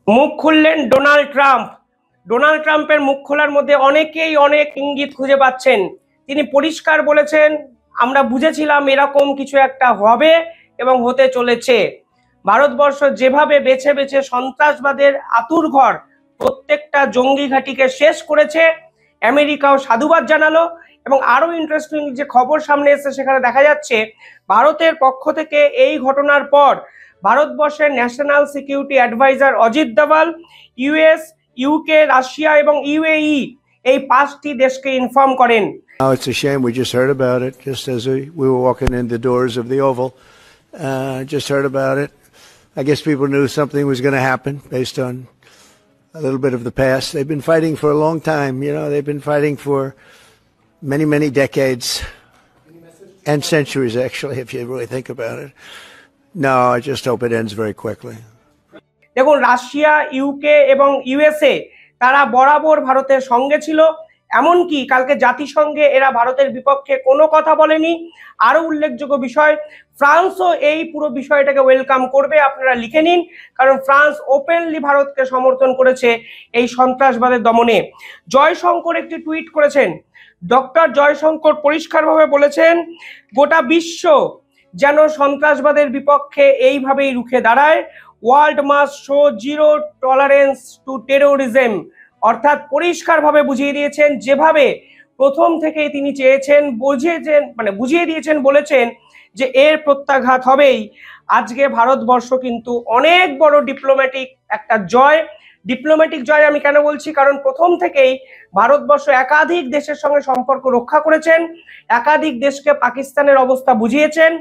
মুখ খুললেন Donald Trump. Donald ট্রাম্পের মুখ খোলার মধ্যে অনেকেই অনেক ইঙ্গিত খুঁজে পাচ্ছেন। তিনি পরিষ্কার বলেছেন, আমরা বুঝেছিলাম এরকম কিছু একটা হবে এবং হতে চলেছে। ভারতবর্ষ যেভাবে বেছে বেছে সন্ত্রাসবাদের আতুরঘর প্রত্যেকটা জঙ্গি ঘাঁটিকে শেষ করেছে, আমেরিকাও সাধুবাদ জানালো। এবং আরো ইন্টারেস্টিং যে খবর সামনে এসেছে, সেখানে দেখা যাচ্ছে ভারতের পক্ষ থেকে এই ঘটনার পর ভারতবর্ষের national security adviser Ajit Doval US, UK, Russia এবং ইউএই এই পাঁচটি দেশকে ইনফর্ম করেন। Now it's a shame we just heard about it just as we were walking in the doors of the Oval. Just heard about it. I guess people knew something was going to happen based on a little bit of the past. They've been fighting for a long time. You know, they've been fighting for many, many decades and centuries, actually, if you really think about it. No, I just hope it ends very quickly. দেখুন, Russia, UK এবং USA তারা বরাবর ভারতের সঙ্গে ছিল। এমনকি কালকে জাতিসংঘে এরা ভারতের বিপক্ষে কোনো কথা বলেনি। আরো উল্লেখযোগ্য বিষয়, ফ্রান্সও এই পুরো বিষয়টাকে ওয়েলকাম করবে, আপনারা লিখে নিন, কারণ ফ্রান্স ওপেনলি ভারতকে সমর্থন করেছে এই সন্ত্রাসবাদের দমনে। জয়শঙ্কর একটি টুইট করেছেন। ডক্টর জয়শঙ্কর পরিষ্কারভাবে বলেছেন, গোটা বিশ্ব যেন সন্ত্রাসবাদের বিপক্ষে এইভাবেই রুখে দাঁড়ায়। World must show zero tolerance two terrorism. অর্থাৎ পরিষ্কারভাবে বুঝিয়ে দিয়েছেন, যেভাবে প্রথম থেকেই তিনি চেয়েছেন, বুঝিয়ে দিয়েছেন, বলেছেন যে এর প্রত্যাঘাত হবেই। আজকে ভারতবর্ষ কিন্তু অনেক বড় ডিপ্লোম্যাটিক একটা জয়। ডিপ্লোম্যাটিক জয় আমি কেন বলছি, কারণ প্রথম থেকেই ভারতবর্ষ একাধিক দেশের সঙ্গে সম্পর্ক রক্ষা করেছেন, একাধিক দেশকে পাকিস্তানের অবস্থা বুঝিয়েছেন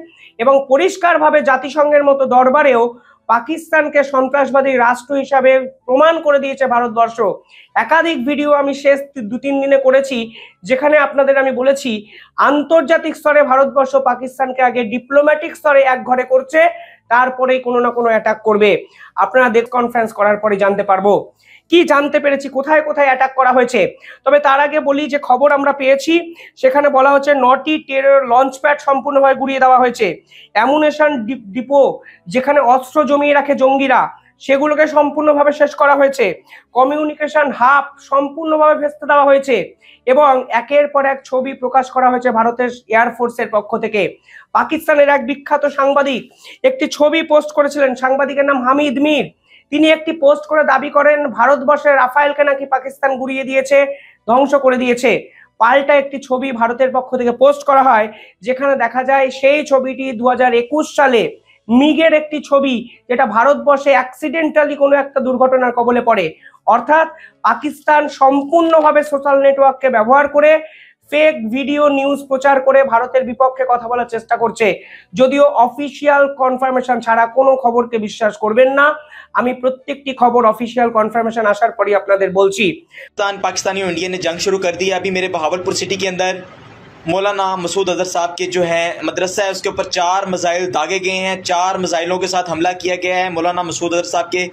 এবং পরিষ্কারভাবে জাতিসংঘের মতো দরবারেও পাকিস্তানকে সন্ত্রাসবাদী রাষ্ট্র হিসাবে প্রমাণ করে দিয়েছে ভারতবর্ষ। একাধিক ভিডিও আমি শেষ 2-3 দিনে করেছি, যেখানে আপনাদের আমি বলেছি আন্তর্জাতিক স্তরে ভারতবর্ষ পাকিস্তানকে আগে ডিপ্লোম্যাটিক স্তরে এক ঘরে করছে, তারপরেই কোনো না কোনো অ্যাটাক করবে। আপনারা ডেথ কনফারেন্স করার পরে জানতে পারবো কি জানতে পেরেছি কোথায় কোথায় অ্যাটাক করা হয়েছে। তবে তার আগে বলি, যে খবর আমরা পেয়েছি সেখানে বলা হচ্ছে 9টি টেরর লঞ্চ প্যাড সম্পূর্ণভাবে গুড়িয়ে দেওয়া হয়েছে। অ্যামুনেশন ডিপো, যেখানে অস্ত্র জমিয়ে রাখে জঙ্গিরা, সেগুলোকে সম্পূর্ণভাবে শেষ করা হয়েছে। কমিউনিকেশন হাব সম্পূর্ণভাবে ভেস্তে দেওয়া হয়েছে এবং একের পর এক ছবি প্রকাশ করা হয়েছে ভারতের এয়ারফোর্সের পক্ষ থেকে। পাকিস্তানের এক বিখ্যাত সাংবাদিক একটি ছবি পোস্ট করেছিলেন, সাংবাদিকের নাম হামিদ মির। তিনি একটি পোস্ট করে দাবি করেন ভারতবর্ষের রাফায়েলকে নাকি পাকিস্তান গুড়িয়ে দিয়েছে, ধ্বংস করে দিয়েছে। পাল্টা একটি ছবি ভারতের পক্ষ থেকে পোস্ট করা হয়, যেখানে দেখা যায় সেই ছবিটি 2021 সালে মিগের একটি ছবি, যেটা ভারতবর্ষে অ্যাক্সিডেন্টালি কোনো একটা দুর্ঘটনার কবলে পড়ে। অর্থাৎ পাকিস্তান সম্পূর্ণভাবে সোশ্যাল নেটওয়ার্ককে ব্যবহার করে ফেক ভিডিও নিউজ প্রচার করে ভারতের বিপক্ষে কথা বলার চেষ্টা করছে। যদিও অফিসিয়াল কনফার্মেশন ছাড়া কোনো খবরকে বিশ্বাস করবেন না, আমি প্রত্যেকটি খবর অফিসিয়াল কনফার্মেশন আসার পরই আপনাদের বলছি। पाकिस्तानी और इंडिया ने जंग शुरू कर दी। अभी मेरे बहावलपुर सिटी के अंदर मौलाना मसूद अजहर साहब के जो है मदरसा है, उसके ऊपर 4 मिसाइल दागे गए हैं। 4 मिसाइलों के साथ हमला किया गया है मौलाना मसूद अजहर साहब के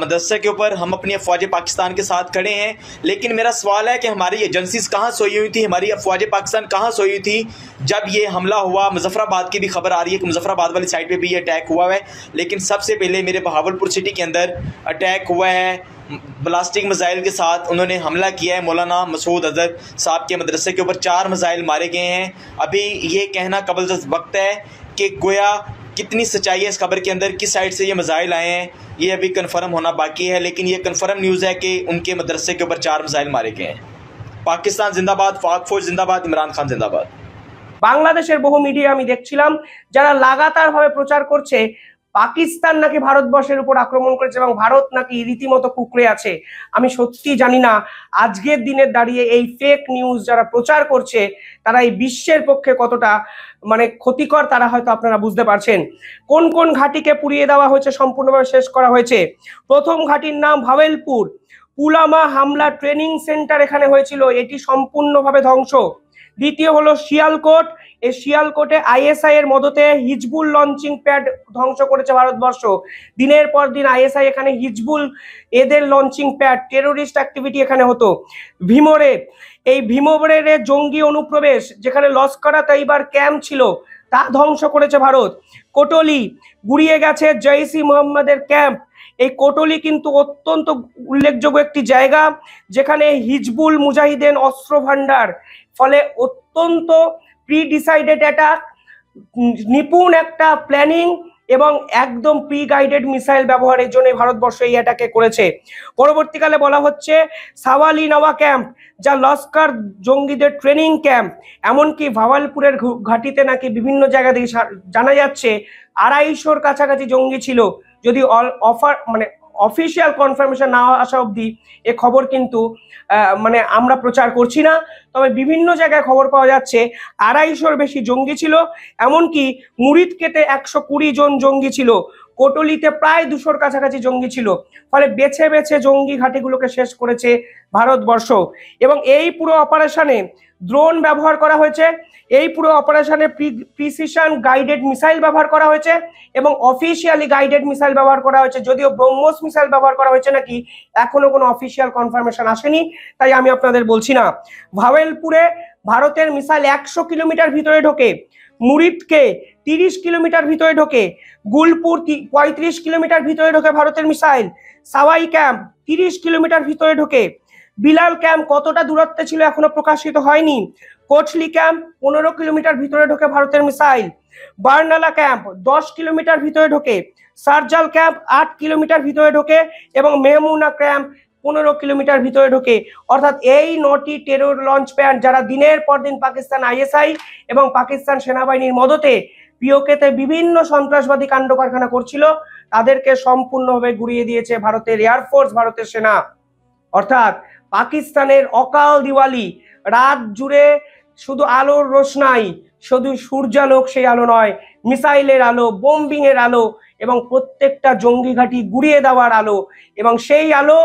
मदरसे के ऊपर। हम अपनी अफवाज पाकिस्तान के साथ खड़े हैं, लेकिन मेरा सवाल है कि हमारी एजेंसीज कहाँ सोई हुई थी, हमारी अफवाज पाकिस्तान कहाँ सोई हुई थी जब ये हमला हुआ। मुजफ्फराबाद की भी खबर आ रही है कि मुजफ्फराबाद वाली साइड पर भी ये अटैक हुआ है, लेकिन सबसे पहले मेरे बहावलपुर सिटी के अंदर अटैक हुआ है ब्लास्टिक मिसाइल के साथ। उन्होंने हमला किया है मौलाना मसूद अजहर साहब के मदरसे के ऊपर। 4 मिसाइल मारे गए हैं। अभी ये कहना कबल वक्त है कि गोया कितनी सच्चाई है इस खबर के अंदर, किस साइड से ये मिसाइल आए हैं, ये अभी कन्फर्म होना बाकी है। लेकिन ये कन्फर्म न्यूज़ है कि उनके मदरसे के ऊपर 4 मिसाइल मारे गए हैं। पाकिस्तान जिंदाबाद, पाक फौज जिंदाबाद, इमरान खान जिंदाबाद। বাংলাদেশের বহু মিডিয়া আমি দেখছিলাম যারা লাগাতারভাবে প্রচার করছে পাকিস্তান নাকি ভারতবর্ষের উপর আক্রমণ করেছে এবং ভারত নাকি রীতিমতো কুঁকড়ে আছে। আমি সত্যি জানি না আজকের দিনের দাঁড়িয়ে এই ফেক নিউজ যারা প্রচার করছে তারা এই বিশ্বের পক্ষে কতটা ক্ষতিকর, তারা হয়তো আপনারা বুঝতে পারছেন। কোন কোন ঘাঁটিকে পুড়িয়ে দেওয়া হয়েছে, সম্পূর্ণভাবে শেষ করা হয়েছে। প্রথম ঘাঁটির নাম ভাওয়েলপুর। পুলওয়ামা হামলা ট্রেনিং সেন্টার এখানে হয়েছিল, এটি সম্পূর্ণভাবে ধ্বংস। দ্বিতীয় হলো শিয়ালকোট। এই শিয়ালকোটে আইএসআই এর মদতে হিজবুল লঞ্চিং প্যাড ধ্বংস করেছে ভারতবর্ষ। দিনের পর দিন আইএসআই এখানে হিজবুল এদের লঞ্চিং প্যাড, টেরোরিস্ট অ্যাক্টিভিটি এখানে হতো। ভীমরে, এই ভীমরের জঙ্গি অনুপ্রবেশ, যেখানে লস্করা তৈবার ক্যাম্প ছিল, তা ধ্বংস করেছে ভারত। কোটলি, গুড়িয়ে গেছে জৈশ ই মোহাম্মদের ক্যাম্প। এই কোটলি কিন্তু অত্যন্ত উল্লেখযোগ্য একটি জায়গা, যেখানে হিজবুল মুজাহিদিন অস্ত্র ভান্ডার, ফলে অত্যন্ত প্রি-ডিসাইডেড অ্যাটাক, নিপুণ একটা প্ল্যানিং এবং একদম প্রি গাইডেড মিসাইল ব্যবহারের জন্য ভারতবর্ষ এই অ্যাটাকে করেছে। পরবর্তীকালে বলা হচ্ছে সাওয়ালি নওয়া ক্যাম্প, যা লস্কর জঙ্গিদের ট্রেনিং ক্যাম্প, এমনকি ভাওয়ালপুরের ঘাটিতে নাকি বিভিন্ন জায়গা থেকে জানা যাচ্ছে 250-র কাছাকাছি জঙ্গি ছিল। যদি অফিসিয়াল কনফার্মেশন না আসা অবধি এ খবর কিন্তু আমরা প্রচার করছি না, তবে বিভিন্ন জায়গায় খবর পাওয়া যাচ্ছে 250-র বেশি জঙ্গি ছিল। এমনকি মুরিদকেতে 120 জন জঙ্গি ছিল, কোটলিতে প্রায় 200-র কাছাকাছি জঙ্গি ছিল। ফলে বেছে বেছে জঙ্গি ঘাঁটিগুলোকে শেষ করেছে ভারতবর্ষ। এবং এই পুরো অপারেশনে ড্রোন ব্যবহার করা হয়েছে, এই পুরো অপারেশনে প্রিসিশন গাইডেড মিসাইল ব্যবহার করা হয়েছে এবং অফিসিয়ালি গাইডেড মিসাইল ব্যবহার করা হয়েছে। যদিও ব্রহ্মোস মিসাইল ব্যবহার করা হয়েছে নাকি এখনো কোনো অফিসিয়াল কনফার্মেশন আসেনি, তাই আমি আপনাদের বলছি না। ভাওয়ালপুরে ভারতের মিসাইল 100 কিলোমিটার ভিতরে ঢোকে, মুরিদকে 30 কিলোমিটার ভিতরে ঢোকে, গুলপুর 35 কিলোমিটার ভিতরে ঢোকে ভারতের মিসাইল, সাওয়াই ক্যাম্প 30 কিলোমিটার ভিতরে ঢোকে, বিলাল ক্যাম্প কতটা দূরত্বে ছিল এখনো প্রকাশিত হয়নি, কোটলি ক্যাম্প 15 কিলোমিটার ভিতরে ঢোকে ভারতের মিসাইল, বার্নালা ক্যাম্প 10 কিলোমিটার ভিতরে ঢোকে, সারজাল ক্যাম্প 8 কিলোমিটার ভিতরে ঢোকে এবং মেহমুনা ক্যাম্প 15 কিলোমিটার ভিতরে ঢোকে। অর্থাৎ এই 9টি টেরর লঞ্চ প্যাড, যারা দিনের পর দিন পাকিস্তান ISI এবং পাকিস্তান সেনাবাহিনীর মদতে পিওকেতে বিভিন্ন সন্ত্রাসবাদী কাণ্ড কারখানা করছিল, তাদেরকে সম্পূর্ণভাবে গুড়িয়ে দিয়েছে ভারতের এয়ারফোর্স, ভারতের সেনা। অর্থাৎ পাকিস্তানের অকাল দিওয়ালি, রাত জুড়ে শুধু আলোর রোশনাই, শুধু সূর্যালোক সেই আলো নয়, মিসাইলের আলো, বোম্বিং এর আলো এবং প্রত্যেকটা জঙ্গি ঘাঁটি গুড়িয়ে দেওয়ার আলো। এবং সেই আলো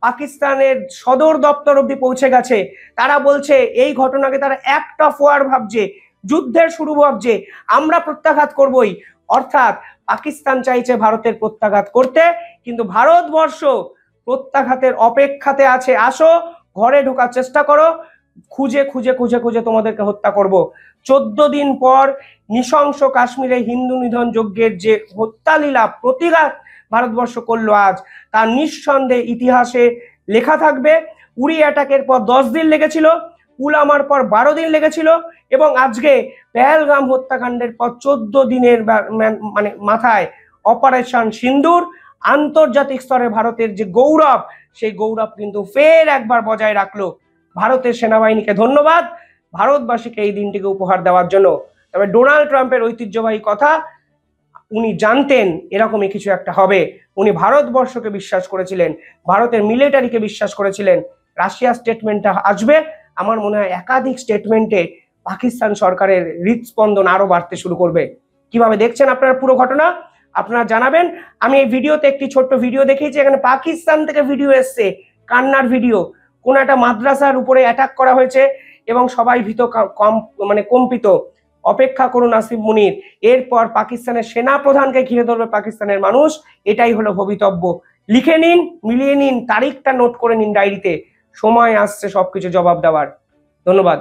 পাকিস্তানের সদর দপ্তর অব্দি পৌঁছে গেছে। তারা বলছে এই ঘটনাকে তারা অ্যাক্ট অফ ওয়ার ভাবছে, যুদ্ধের শুরু ভাবছে, আমরা প্রত্যাঘাত করবই। অর্থাৎ পাকিস্তান চাইছে ভারতের প্রত্যাঘাত করতে, কিন্তু ভারতবর্ষ প্রত্যাঘাতের অপেক্ষাতে আছে। আসো, ঘরে ঢোকার চেষ্টা করো, খুঁজে খুঁজে খুঁজে খুঁজে তোমাদেরকে হত্যা করব। 14 দিন পর নৃশংস কাশ্মীরে হিন্দু নিধন যজ্ঞের যে হত্যালীলা প্রতিঘাত ভারতবর্ষ করলো আজ, তা নিঃসন্দেহে ইতিহাসে লেখা থাকবে। উরি অ্যাটাকের পর 10 দিন লেগেছিল, পুলওয়ামার পর 12 দিন লেগেছিল এবং আজকে পেহেলগাম হত্যাকাণ্ডের পর 14 দিনের মাথায় অপারেশন সিন্দুর আন্তর্জাতিক স্তরে ভারতের যে গৌরব, সেই গৌরব কিন্তু ফের একবার বজায় রাখলো। ভারতের সেনাবাহিনীকে ধন্যবাদ ভারতবাসীকে এই দিনটিকে উপহার দেওয়ার জন্য। তবে ডোনাল্ড ট্রাম্পের ঐতিহ্যবাহী কথা, উনি জানতেন এরকমই কিছু একটা হবে। উনি ভারতবর্ষকে বিশ্বাস করেছিলেন, ভারতের মিলিটারিকে বিশ্বাস করেছিলেন। রাশিয়ার স্টেটমেন্টটা আসবে, আমার মনে হয় একাধিক স্টেটমেন্টে পাকিস্তান সরকারের হৃদস্পন্দন আরো বাড়তে শুরু করবে। কিভাবে দেখছেন আপনারা পুরো ঘটনা আপনারা জানাবেন। আমি এই ভিডিওতে একটি ছোট্ট ভিডিও দেখিয়েছি, এখানে পাকিস্তান থেকে ভিডিও এসছে, কান্নার ভিডিও। কোন একটা মাদ্রাসার উপরে অ্যাটাক করা হয়েছে এবং সবাই কম্পিত। অপেক্ষা করুন আসিফ মুনির, এরপর পাকিস্তানের সেনা প্রধানকে ঘিরে ধরবে পাকিস্তানের মানুষ। এটাই হলো ভবিতব্য। লিখে নিন, মিলিয়ে নিন, তারিখটা নোট করে নিন ডায়েরিতে। সময় আসছে সবকিছু জবাব দেওয়ার। ধন্যবাদ।